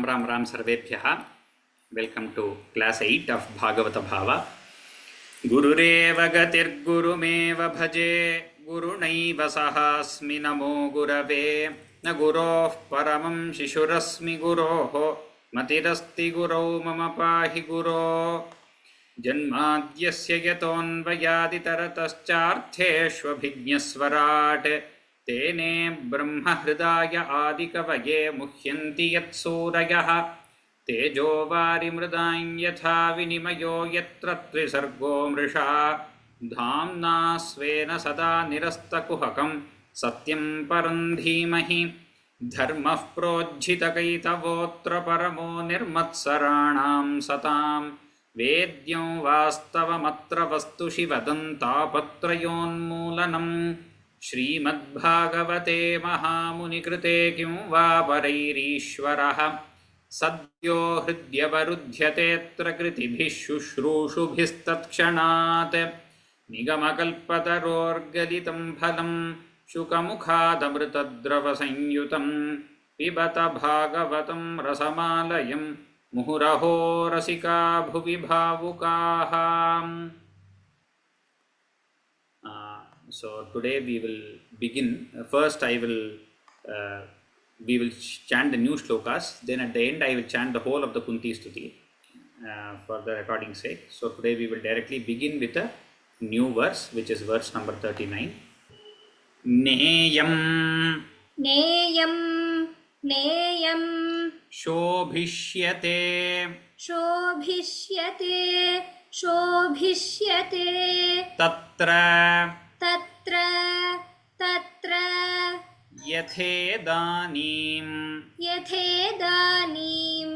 राम सर्वेभ्यः। Welcome two class 8 of भागवत भाव। गुरुरेव गतिर्गुरुमेव भजे, गुरुणैव सहास्मि नमो गुरवे। न गुरोः परमं शिशुरस्मि गुरोः, मतिरस्ति गुरौ मम पाहि गुरो। जन्माद्यस्य यतोऽन्वयादितरतश्चार्थेष्वभिज्ञस्वराट्, तेने ब्रह्महृदाय आदिकवये मुह्यन्ति यत्सूरयः। तेजो वारिमृदां यथा विनिमयो यत्र त्रिसर्गो मृषा, धाम्ना स्वेन सदा निरस्तकुहकं सत्यं परं धीमहि। धर्मः प्रोज्झितकैतवोऽत्र परमो निर्मत्सराणां सतां, वेद्यं वास्तवमत्र वस्तु शिवदन्तापत्रयोन्मूलनम्। श्रीमद्भागवते महामुनिकृते किं वा परैरीश्वरः, सद्यो हृद्यवरुध्यतेऽत्र कृतिभिः शुश्रूषुभिस्तत्क्षणात्। निगमकल्पतरोर्गलितं फलं शुकमुखादमृतद्रवसंयुतं, पिबत भागवतं रसमालयं मुहुरहो रसिका भुवि भावुकाः। So today we will begin. First we will chant the new shlokas, then at the end I will chant the whole of the Kunti Stuti for the recording sake. So today we will directly begin with a new verse, which is verse number 39. Neyam नेयं नेयं शोभिष्यते शोभिष्यते शोभिष्यते तत्र तत्र तत्र यथेदानीं यथेदानीं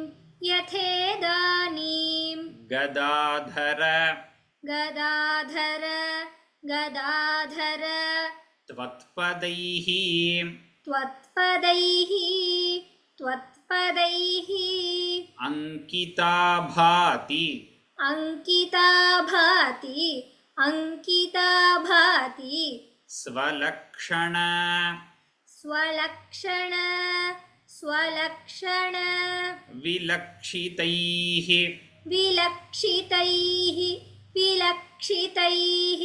यथेदानीं गदाधर गदाधर गदाधर त्वत्पदैः त्वत्पदैः त्वत्पदैः अंकिता भाति अंकिता भाति अंकिता भाति स्वलक्षण स्वलक्षण स्वलक्षण विलक्षितैः विलक्षितैः विलक्षितैः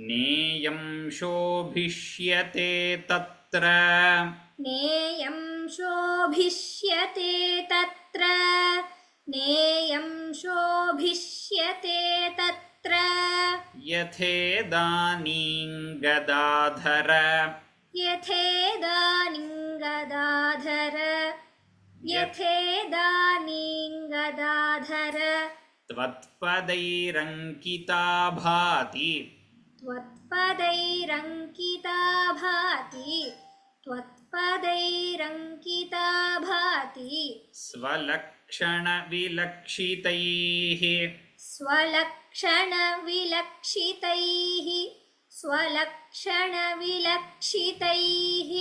नेयं शोभिष्यते तत्र नेयं शोभिष्यते तत्र नेयं शोभिष्यते तत्र यथेदानीं गदाधर यथेदानीं गदाधर यथेदानीं गदाधर त्वत्पदैरङ्किता भाति त्वत्पदैरङ्किता भाति त्वत्पदैरङ्किता भाति स्वलक्षण विलक्षितैः स्वलक्षण विलक्षितैः स्वलक्षण विलक्षितैः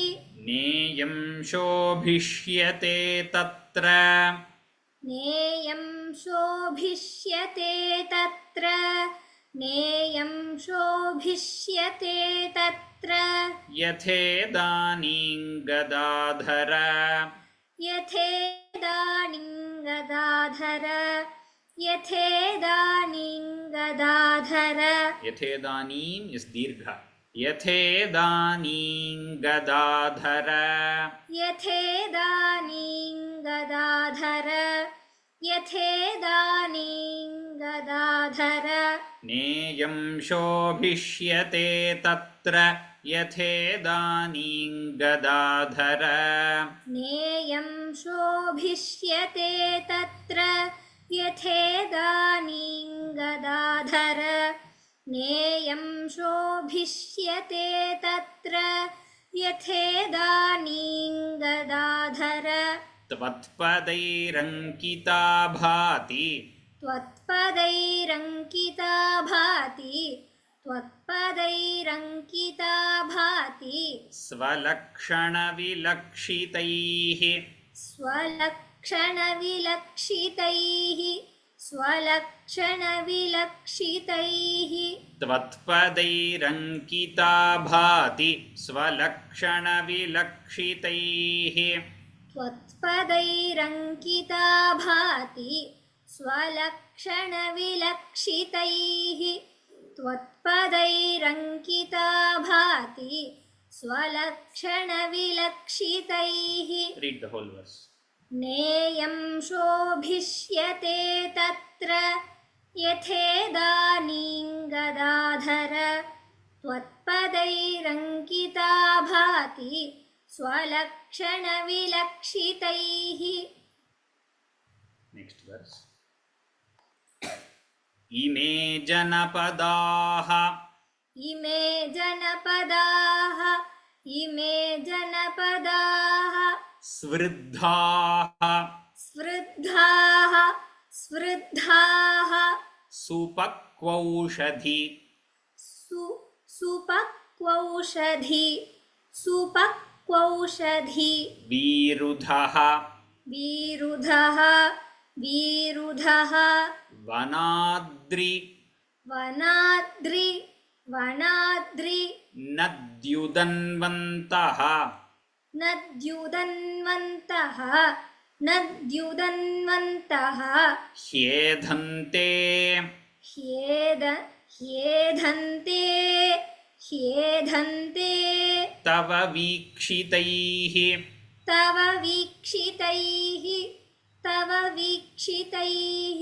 नेयं शोभिष्यते तत्र नेयं शोभिष्यते तत्र नेयं शोभिष्यते तत्र यथेदानीं गदाधर यथेदानीं गदाधर यथेदानीं गदाधर यथेदानीं इस् दीर्घ यथेदानीं गदाधर यथेदानीं गदाधर यथेदानीं गदाधर नेयं शोभिष्यते तत्र यथेदानीं गदाधर नेयं शोभिष्यते तत्र यथेदानीं गदाधर नेयं शोभिष्यते तत्र यथेदानीं गदाधर त्वत्पदैरङ्किता भाति त्वत्पदैरङ्किता भाति त्वत्पदैरङ्किता भाति स्वलक्षण विलक्षितैः स्वलक्षण विलक्षितैः स्वलक्षण विलक्षितैः त्वत्पदैरङ्किता भाति स्वलक्षण विलक्षितैः त्वत्पदैरङ्किता भाति स्वलक्षणविलक्षितैः त्वत्पदैरङ्किता भाति स्वलक्षणविलक्षितैः Read the whole verse. नेयं शोभिष्यते तत्र यथेदानीं गदाधर त्वत्पदैरङ्किता भाति स्वलक्षणविलक्षितैः. Next verse. इमे जनपदाः इमे जनपदाः इमे जनपदाः स्वृद्धाः स्वृद्धाः स्वृद्धाः सुपक्वौषधि सुपक्वौषधि सुपक्वौषधि विरुधः विरुधः विरुधः वनाद्रि वनाद्रि वनाद्रि नद्युदन्वन्तः नद्युदन्वन्तः नद्युदन्वन्तः ह्येधन्ते ह्येधन्ते ह्येधन्ते तव वीक्षितैः तव वीक्षितैः तव वीक्षितैः.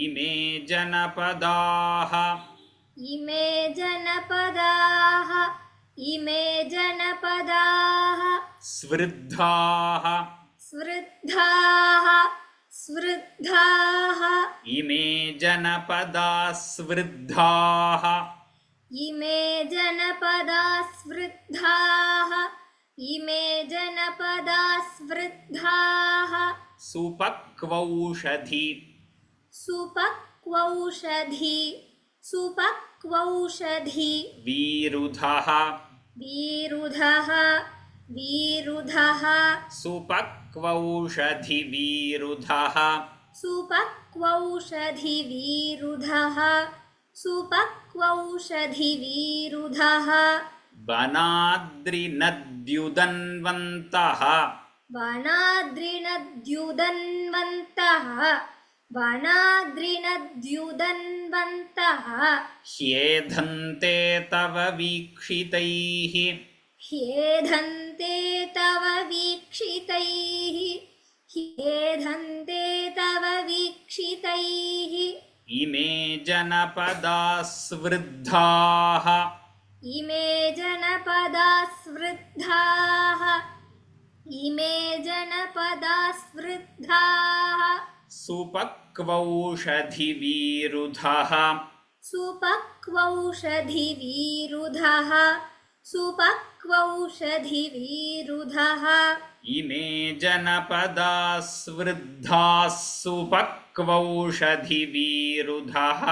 इमे जनपदाः इमे जनपदाः इमे जनपदाः स्वृद्धाः स्वृद्धाः स्वृद्धाः इमे जनपदाः स्वृद्धाः इमे जनपदाः स्वृद्धाः इमे जनपदाः स्वृद्धाः सुपक्वौषधि सुपक्वौषधि सुपक्वौषधि विरुधः विरुधः विरुधः सुपक्वौषधि विरुधः सुपक्वौषधि विरुधः सुपक्वौषधि विरुधः वनाद्रिनद्युदन्वन्तः वनाद्रिनद्युदन्वन्तः वनाद्रिनद्युदन्वन्तः ह्येधन्ते तव वीक्षितैः ह्येधन्ते तव वीक्षितैः ह्येधन्ते तव वीक्षितैः. इमे जनपदाः स्वृद्धाः इमे जनपदाः स्वृद्धाः इमे जनपदाः स्वृद्धाः सुपक्वौषधि विरुधः सुपक्वौषधि विरुधः सुपक्वौषधि विरुधः. इमे जनपदाः स्वृद्धाः सुपक्वौषधि विरुधः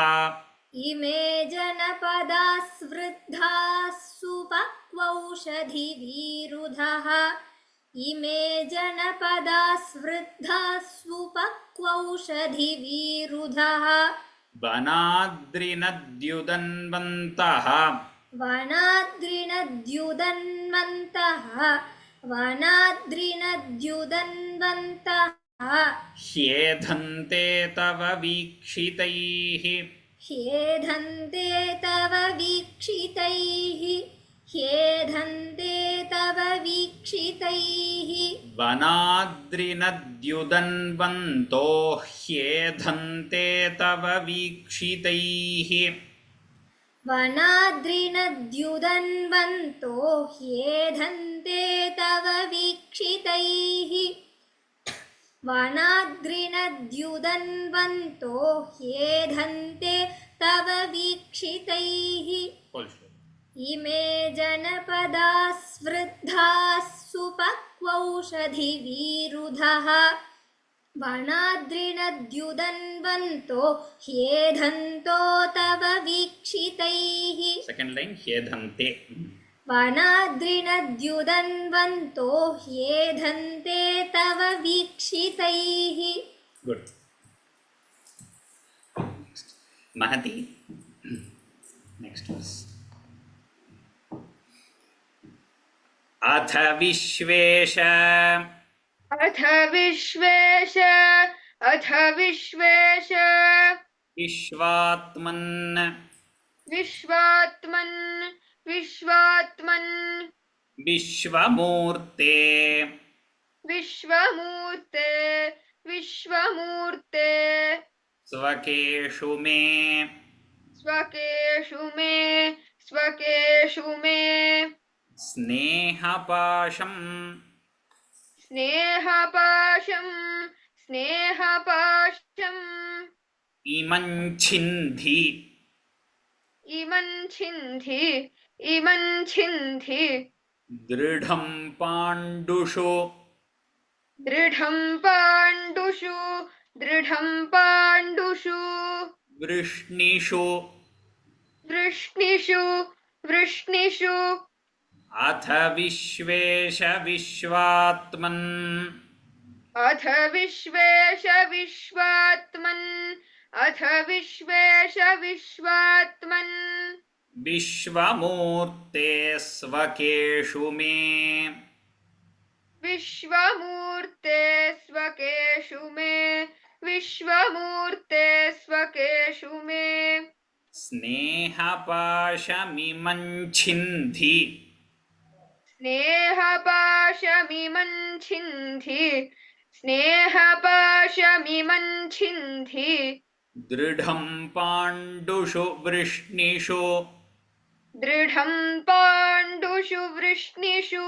इमे जनपदाः स्वृद्धाः सुपक्वौषधि विरुधः इमे जनपदाः स्वृद्धाः सुपक्वौषधि विरुधः वनाद्रिनद्युदन्वन्तः वनाद्रिनद्युदन्वन्तः वनाद्रिनद्युदन्वन्तः ह्येधन्ते तव वीक्षितैः ह्येधन्ते तव वीक्षितैः ह्येधन्ते तव वीक्षितैः. वनाद्रिनद्युदन्वन्तो ह्येधन्ते तव वीक्षितैः वनाद्रिनद्युदन्वन्तो ह्येधन्ते तव वीक्षितैः वनाद्रिनद्युदन्वन्तो ह्येधन्ते तव वीक्षितैः. इमे जनपदाः स्वृद्धाः सुपक्वौषधि विरुधः वनाद्रिनद्युदन्वन्तो ह्येधन्तो तव वीक्षितैः. Second line ह्येधन्ते वनाद्रिनद्युदन्वन्तो ह्येधन्ते तव वीक्षितैः. Good. Mahati. Next verse. अथ विश्वेश अथ विश्वेश अथ विश्वेश विश्वात्मन् विश्वात्मन् विश्वात्मन् विश्वमूर्ते विश्वमूर्ते विश्वमूर्ते स्वकेषु मे स्वकेषु मे स्वकेषु मे स्नेहपाशं स्नेहपाशं स्नेहपाशम् इमं छिन्धि इमं छिन्धि इमं छिन्धि दृढं पाण्डुषु दृढं पाण्डुषु दृढं पाण्डुषु वृष्णिषु वृष्णिषु वृष्णिषु अथ विश्वेश विश्वात्मन् अथ विश्वेश विश्वात्मन् अथ विश्वेश विश्वात्मन् विश्वमूर्ते स्वकेषु मे विश्वमूर्ते स्वकेषु मे विश्वमूर्ते स्वकेषु मे स्नेहपाशमिमं छिन्धि स्नेहपाशमिमं छिन्धि स्नेहपाशमिमं छिन्धि दृढं पाण्डुषु वृष्णिषु दृढं पाण्डुषु वृष्णिषु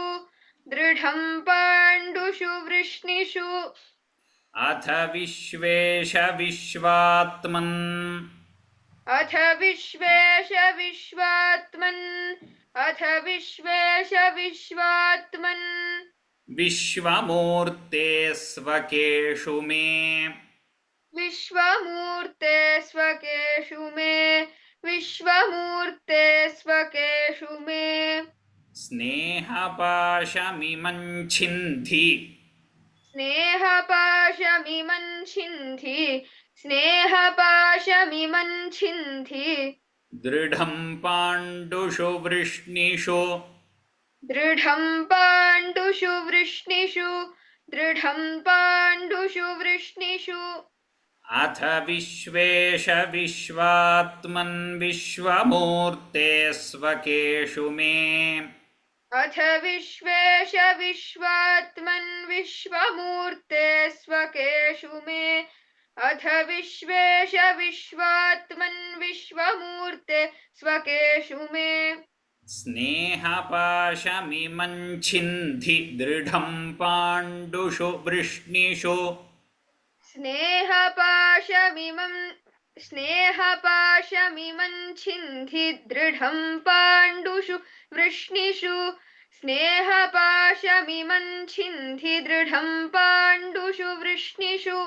दृढं पाण्डुषु वृष्णिषु अथ विश्वेश विश्वात्मन् अथ विश्वेश विश्वात्मन् अथ विश्वेश विश्वात्मन् विश्वमूर्ते स्वकेषु मे विश्वमूर्ते स्वकेषु मे विश्वमूर्ते स्वकेषु मे स्नेहपाशमिमं छिन्धि स्नेहपाशमिमं छिन्धि स्नेहपाशमिमं छिन्धि दृढं पाण्डुषु वृष्णिषु दृढं पाण्डुषु वृष्णिषु दृढं पाण्डुषु वृष्णिषु अथ विश्वेश विश्वात्मन् विश्वमूर्ते स्वकेषु मे अथ विश्वेश विश्वात्मन् विश्वमूर्ते स्वकेषु मे अथ विश्वेश विश्वात्मन् विश्वमूर्ते स्वकेषु मे स्नेहपाशमिमं छिन्धि दृढं पाण्डुषु वृष्णिषु स्नेहपाशमिमं छिन्धि दृढं पाण्डुषु वृष्णिषु स्नेहपाशमिमं छिन्धि दृढं पाण्डुषु वृष्णिषु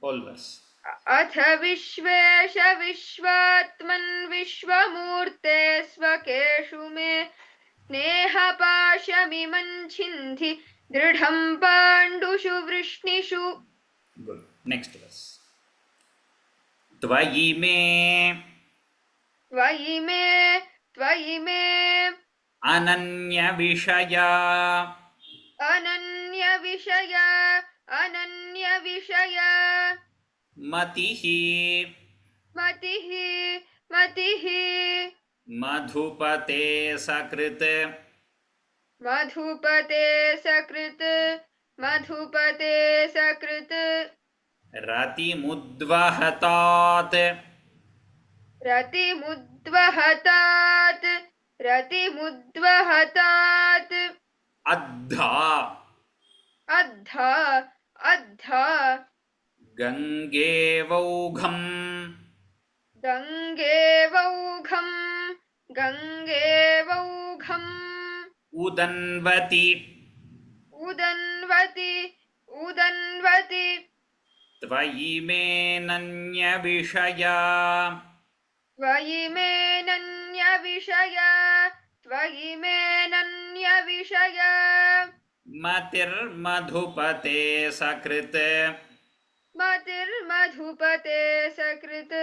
Whole verse. अथ विश्वेश विश्वात्मन् विश्वमूर्ते स्वकेषु मे स्नेहपाशमिमं छिन्धि दृढं पाण्डुषु वृष्णिषु Good. Next verse. त्वयि मे त्वयि मे अनन्यविषया अनन्यविषया मतिः मतिः मधुपते सकृत् मधुपते सकृत् रतिमुद्वहतात् रतिमुद्वहतात् अद्धा अद्धा गङ्गेवौघम् गङ्गेवौघम् उदन्वति उदन्वति त्वयि मे नन्यविषया त्वयि मे नन्यविषया मतिर्मधुपते सकृत् मतिर्मधुपते सकृत्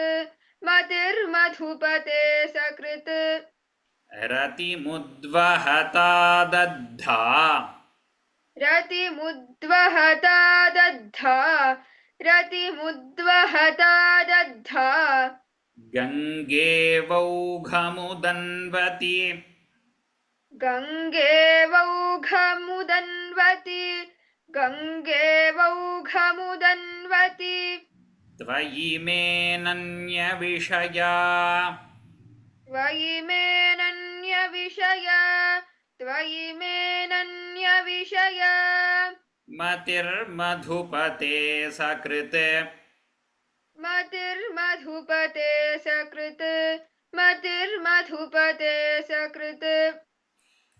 रतिमुद्वहतादद्धा रतिमुद्वहता दद्धा रतिमुद्वहता दद्धा गङ्गेवौघमुदन्वति गङ्गेवौघमुदन्वति गङ्गेवौघमुदन्वति त्वयि मेऽनन्यविषया त्वयि मेऽनन्यविषया त्वयि मेऽनन्यविषया मतिर्मधुपते सकृत् मतिर्मधुपते सकृत् मतिर्मधुपते सकृत्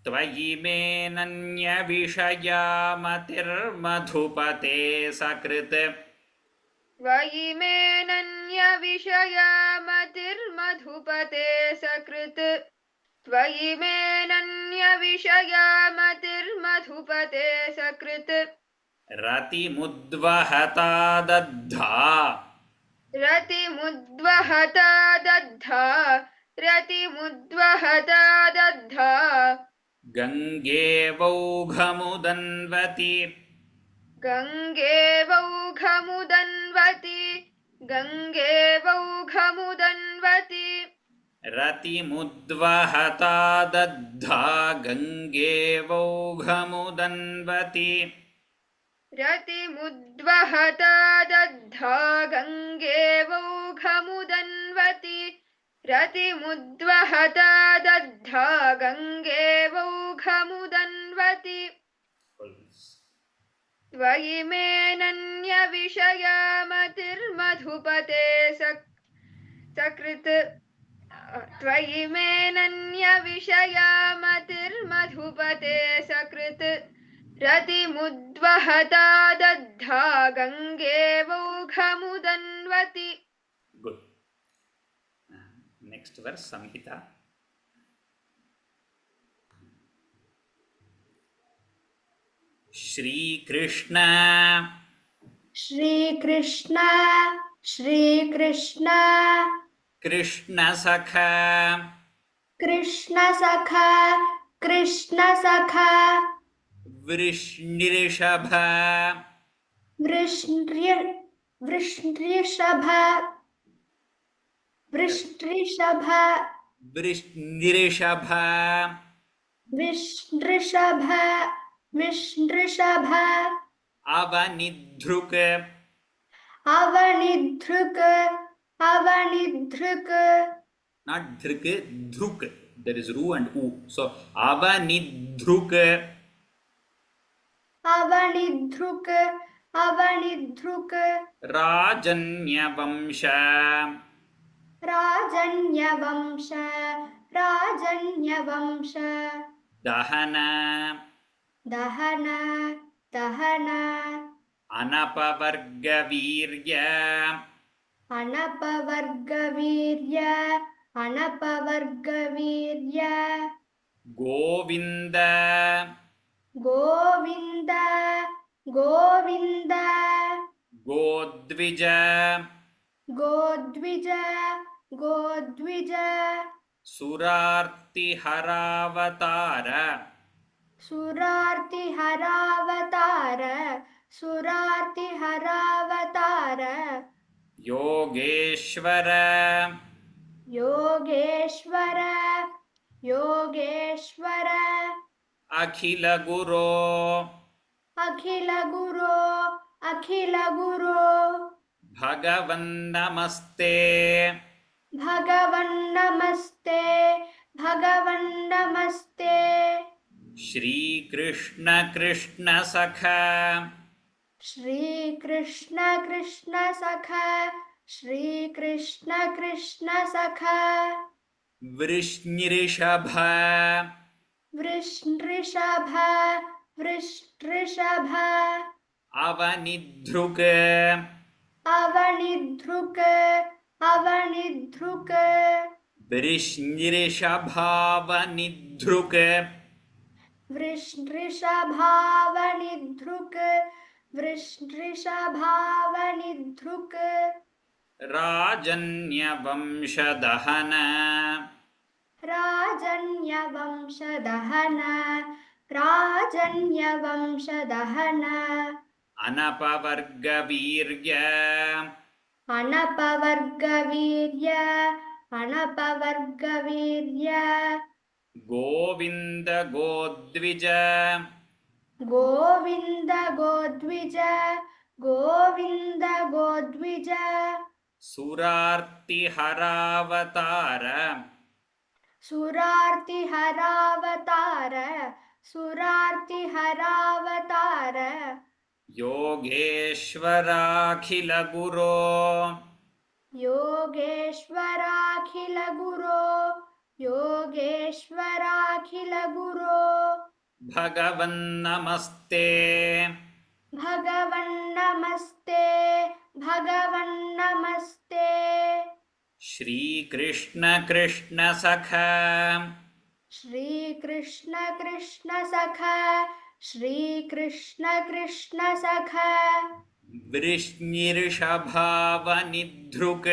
त्वयि मेऽनन्यविषया मतिर्मधुपते सकृत् त्वयि मेऽनन्यविषया मतिर्मधुपते सकृत् त्वयि मेऽनन्यविषया मतिर्मधुपते सकृत् रतिमुद्वहता दद्धा रतिमुद्वहता दद्धा रतिमुद्वहता दद्धा गङ्गेवौघमुदन्वति गङ्गेवौघमुदन्वति गङ्गेवौघमुदन्वति रतिमुद्वहता दद्धा गङ्गेवौघमुदन्वति रतिमुद्वहता दद्धा गङ्गेवौघमुदन्वति रतिमुद्वहता दद्धा गङ्गेवौघमुदन्वति त्वयि मेऽनन्यविषया मतिर्मधुपते सकृत् त्वयि मेऽनन्यविषया मतिर्मधुपते सकृत् रतिमुद्वहता दद्धा गङ्गेवौघमुदन्वति Good. Next verse, Samhita. Shri Krishna Shri Krishna Shri Krishna Krishna Sakha कृष्णसखा कृष्णसखा Vrishnirishabha वृष्णृषभ वृष्णृषभ Vrishnirishabha विष्णृषभ विष्णृषभ Avanidhruk अवनिधृक अवनिधृक not dhruk, dhruk. There is ru and u. So avanidhruk अवनिधृक अवनिधृक Rajanyavamsha राजन्यवंश राजन्यवंश Dahana दहन दहन Anapavargavirya अनपवर्गवीर्य अनपवर्गवीर्य Govinda Govinda Govinda Godvija गोद्विज गोद्विज Surarti Haravatara सुरार्तिहरावतार सुरार्तिहरावतार Yogeshwara योगेश्वर योगेश्वर Akhila Guru अखिल गुरो अखिल गुरो Bhagavan Namaste भगवन् नमस्ते भगवन् नमस्ते Shri Krishna Krishna Sakha Shri Krishna Krishna सखा श्री कृष्ण कृष्ण सखा Vrishnirishabha वृषृषभ वृषृषभ Avanidhruk अवनिधृक अवनिधृक Vrishnirishabhavanidhruk वृषृषभावनिधृक वृषृषभावनिधृक Rajanyavamshadahana राजन्यवंशदहन राजन्यवंशदहन अनपवर्गवीर्य अनपवर्गवीर्य अनपवर्गवीर्य Govinda गोद्विज Govinda गोद्विज Govinda गोद्विज सुरार्तिहरावतार सुरार्तिहरावतार सुरार्तिहरावतार योगेश्वराखिलगुरो योगेश्वराखिलगुरो योगेश्वराखिलगुरो भगवन्नमस्ते भगवन्नमस्ते भगवन्नमस्ते Shri Krishna Krishna सख श्रीकृष्ण कृष्ण सख श्रीकृष्ण कृष्ण सख वृष्णिर्षभावनिधृक्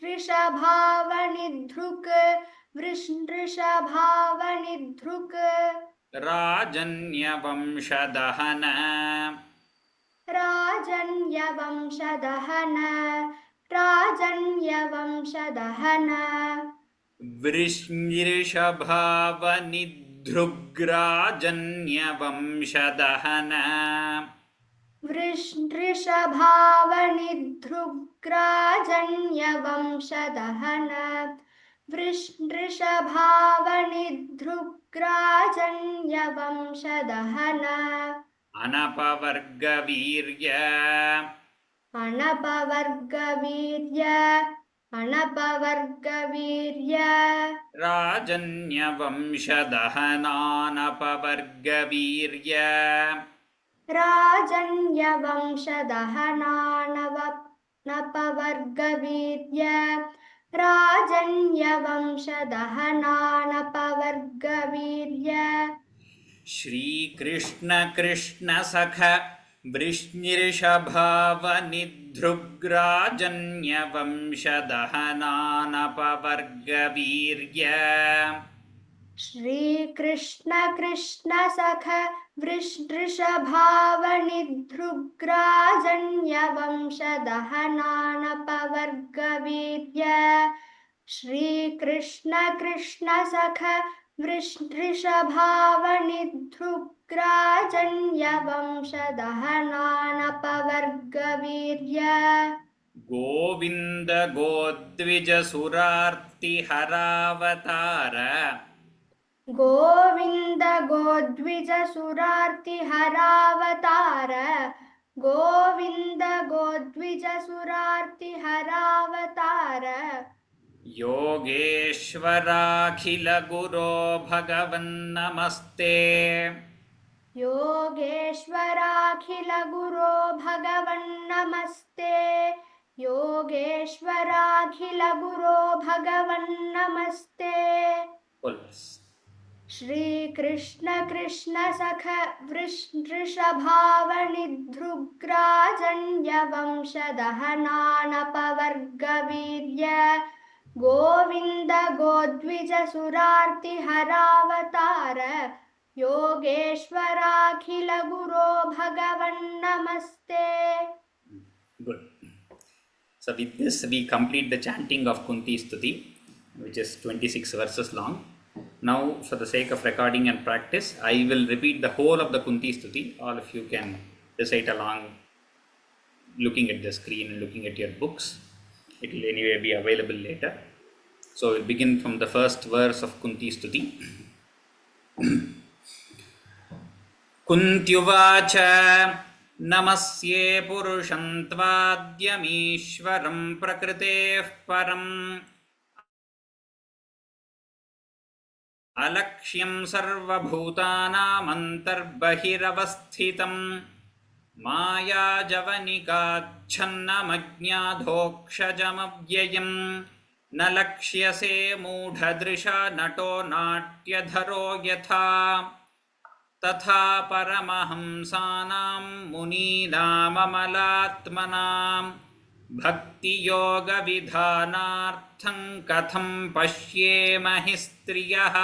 वृषभावनिधृक् वृषभावनिधृक् राजन्यवंशदहन राजन्यवंशदहन राजन्यवंशदहन वृष्णिर्षभावनिधृग्राजन्यवंशदहन वृषभावनिधृग्राजन्यवंशदहन वृषभावनिधृग्राजन्यवंशदहन अनपवर्गवीर्य अनपवर्गवीर्य अनपवर्गवीर्य राजन्यवंशदहनानपवर्गवीर्य राजन्यवंशदहनानपवर्गवीर्य राजन्यवंशदहनानपवर्गवीर्य श्रीकृष्ण कृष्ण सख वृष्णिर्षभावनिधृग्राजन्यवंशदहनानपवर्गवीर्य श्रीकृष्ण कृष्ण सख वृषभावनिधृग्राजन्यवंशदहनानपवर्गवीर्य श्रीकृष्ण कृष्ण सख वृषभावनिधृग्राजन्यवंशदहनानपवर्गवीर्य गोविन्द गोद्विजसुरार्तिहरावतार गोविन्द गोद्विज सुरार्तिहरावतार गोविन्द गोद्विज सुरार्तिहरावतार योगेश्वराखिलगुरो भगवन्नमस्ते योगेश्वराखिलगुरो भगवन्नमस्ते योगेश्वराखिलगुरो भगवन्नमस्ते श्रीकृष्ण कृष्ण सख वृषभावनिधृग्राजन्यवंशदहनानपवर्गवीर्य Govinda गोद्विज सुरार्तिहरावतार योगेश्वराखिलगुरो भगवन्नमस्ते. Good. So with this we complete the chanting of Kunti Stuti, which is 26 verses long. Now for the sake of recording and practice, I will repeat the whole of the Kunti Stuti. All of you can recite along looking at the screen and looking at your books. It will anyway be available later. So we'll begin from the first verse of Kunti Stuti. कुन्त्युवाच नमस्ये पुरुषं त्वाद्यमीश्वरं प्रकृतेः परम् अलक्ष्यं सर्वभूतानामन्तर्बहिरवस्थितं मायाजवनिकाच्छन्नमज्ञाधोक्षजमव्ययं न लक्ष्यसे मूढदृशा नटो नाट्यधरो यथा तथा परमहंसानां मुनीनाममलात्मनां भक्तियोगविधानार्थं कथं पश्येम हि स्त्रियः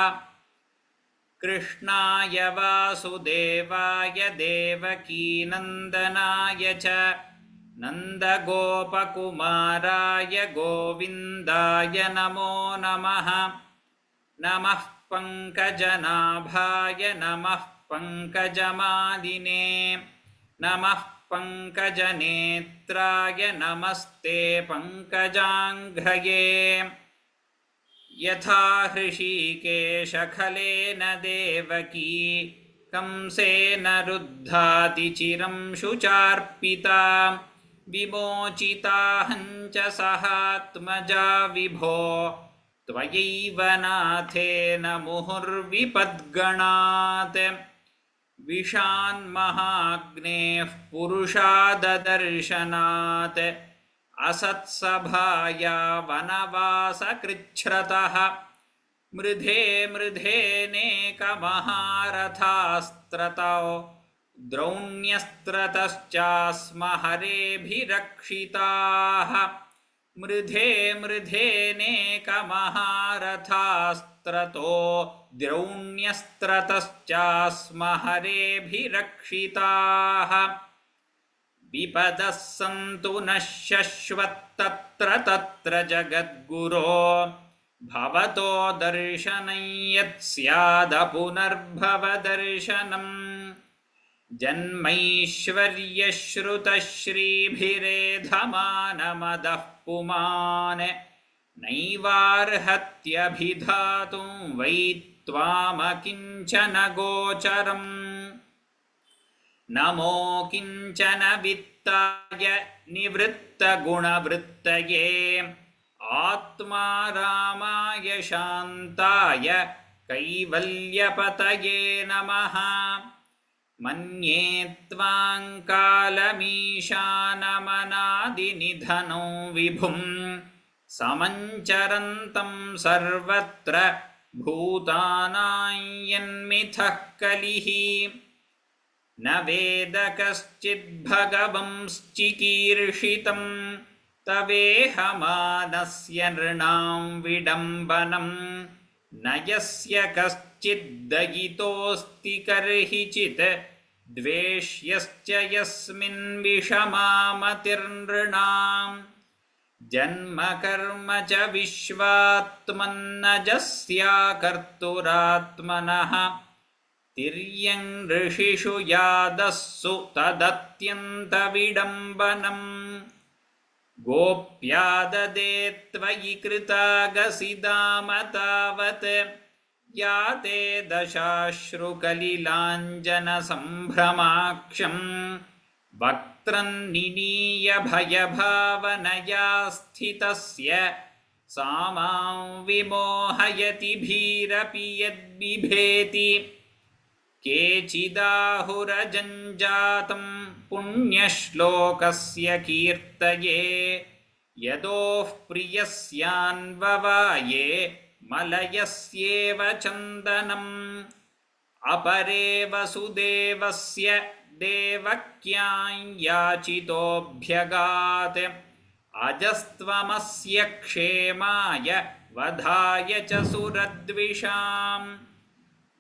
कृष्णाय वासुदेवाय देवकीनन्दनाय च नन्दगोपकुमाराय गोविन्दाय नमो नमः। नमः पङ्कजनाभाय नमः पङ्कजमालिने नमः पङ्कजनेत्राय नमस्ते पङ्कजाङ्घ्रये। यथा हृषीकेशखलेन देवकी कंसेन रुद्धातिचिरं शुचार्पिता विमोचिताहञ्च सहात्मजा विभो त्वयैव नाथेन मुहुर्विपद्गणात्। विषान्महाग्नेः पुरुषाददर्शनात् असत्सभाया वनवासकृच्छ्रतः मृधे मृधेनेकमहारथास्त्रतौ द्रौण्यस्त्रतश्चास्म हरेभिरक्षिताः। मृधे मृधेनेकमहारथास्त्रतो द्रौण्यस्त्रतश्चास्म हरेभिरक्षिताः। विपदः सन्तु नः शश्वत्तत्र तत्र जगद्गुरो भवतो दर्शनं यत् स्यादपुनर्भवदर्शनम्। जन्मैश्वर्यश्रुतश्रीभिरेधमानमदः पुमान् नैवार्हत्यभिधातुं वै त्वामकिञ्चन गोचरम्। नमो किञ्चन वित्ताय निवृत्तगुणवृत्तये आत्मारामाय शान्ताय कैवल्यपतये नमः। मन्ये त्वां कालमीशानमनादिनिधनं विभुं समञ्चरन्तं सर्वत्र भूतानां यन्मिथः कलिः। न वेद कश्चिद्भगवंश्चिकीर्षितं तवेहमानस्य नृणां विडम्बनं। न यस्य कश्चिद्दयितोऽस्ति कर्हिचित् द्वेष्यश्च यस्मिन् विषमामतिर्नृणां। जन्म कर्म च विश्वात्मन्नजस्याकर्तुरात्मनः तिर्यं ऋषिषु यादस्सु तदत्यन्तविडम्बनम्। गोप्याददे त्वयि कृतागसिदाम तावत् या ते दशाश्रुकलिलाञ्जनसम्भ्रमाक्षं वक्त्रन्निनीय भयभावनया स्थितस्य सा मां विमोहयति भीरपि यद्बिभेति। केचिदाहुरजञ्जातं पुण्यश्लोकस्य कीर्तये यदोः प्रियस्यान्ववाये मलयस्येव चन्दनम्। अपरे वसुदेवस्य देवक्यां याचितोऽभ्यगात् अजस्त्वमस्य क्षेमाय वधाय च सुरद्विषाम्।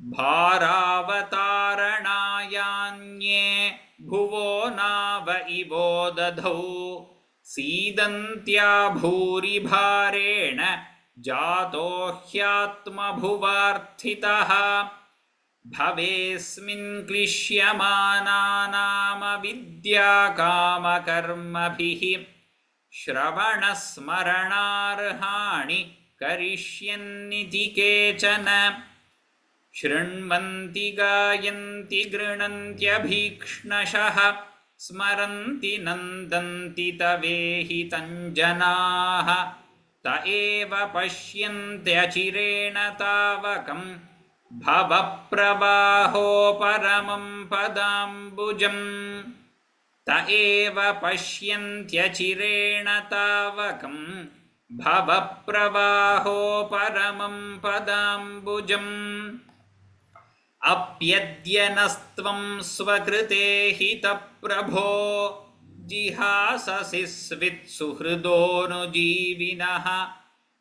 भारावतारणायान्ये भुवो नाव इवो दधौ सीदन्त्या भूरिभारेण जातो ह्यात्मभुवार्थितः। भवेस्मिन् क्लिश्यमानानामविद्याकामकर्मभिः श्रवणस्मरणार्हाणि करिष्यन्निति केचन। शृण्वन्ति गायन्ति गृह्णन्त्यभीक्ष्णशः स्मरन्ति नन्दन्ति तवेहितं जनाः। त एव पश्यन्त्यचिरेण तावकं भवप्रवाहो परमं पदाम्बुजम्। त एव पश्यन्त्यचिरेण तावकं भवप्रवाहो परमं पदाम्बुजम्। अप्यद्य नस्त्वं स्वकृते हितप्रभो जिहाससि स्वित्सुहृदोऽनुजीविनः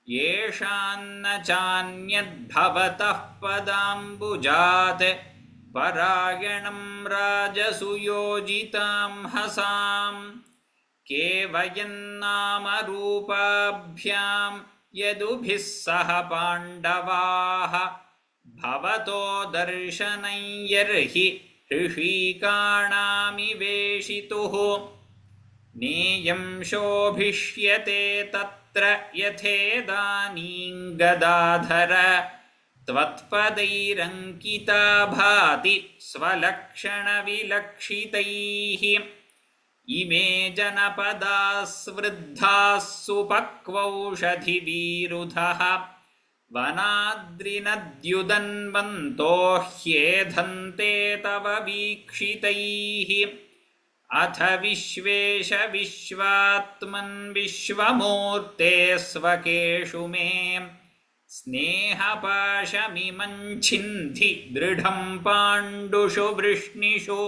येषान्न चान्यद्भवतः पदाम्बुजात् परायणं राजसुयोजितां हसाम् केवयन्नामरूपाभ्यां यदुभिः सह पाण्डवाः भवतो दर्शनं यर्हि ऋषिकाणामिवेशितुः नेयं शोभिष्यते तत्र यथेदानीं गदाधर त्वत्पदैरङ्किता भाति स्वलक्षणविलक्षितैः इमे जनपदाः स्वृद्धाः सुपक्वौषधिवीरुधः वनाद्रिनद्युदन्वन्तो ह्येधन्ते तव वीक्षितैः अथ विश्वेश विश्वात्मन् विश्वमूर्ते स्वकेषु मे स्नेहपाशमिमं छिन्धि दृढं पाण्डुषु वृष्णिषु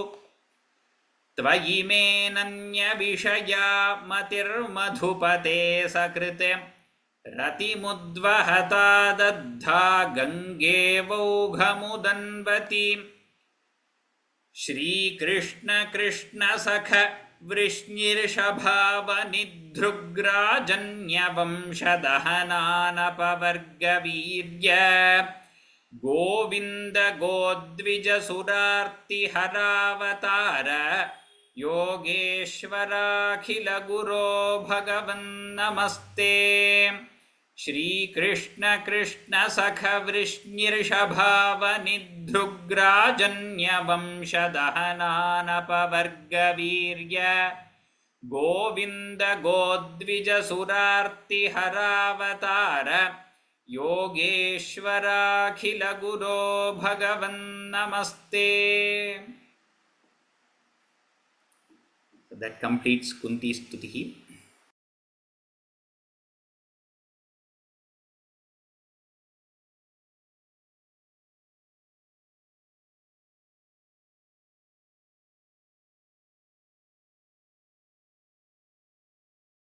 त्वयि मेऽनन्यविषया मतिर्मधुपते सकृते रतिमुद्वहता दद्धा गङ्गेवौघमुदन्वती श्रीकृष्ण कृष्ण सख वृष्णिर्षभावनिधृग्राजन्यवंशदहनानपवर्गवीर्य गोविन्द गोद्विजसुरार्तिहरावतार योगेश्वराखिलगुरो भगवन्नमस्ते श्रीकृष्ण कृष्ण सख वृष्णिर्षभावनिधृग्राजन्यवंशदहनानपवर्गवीर्य Govinda गोद्विजसुरार्तिहरावतार योगेश्वराखिलगुरो भगवन्नमस्ते. That completes Kunti's Stuti.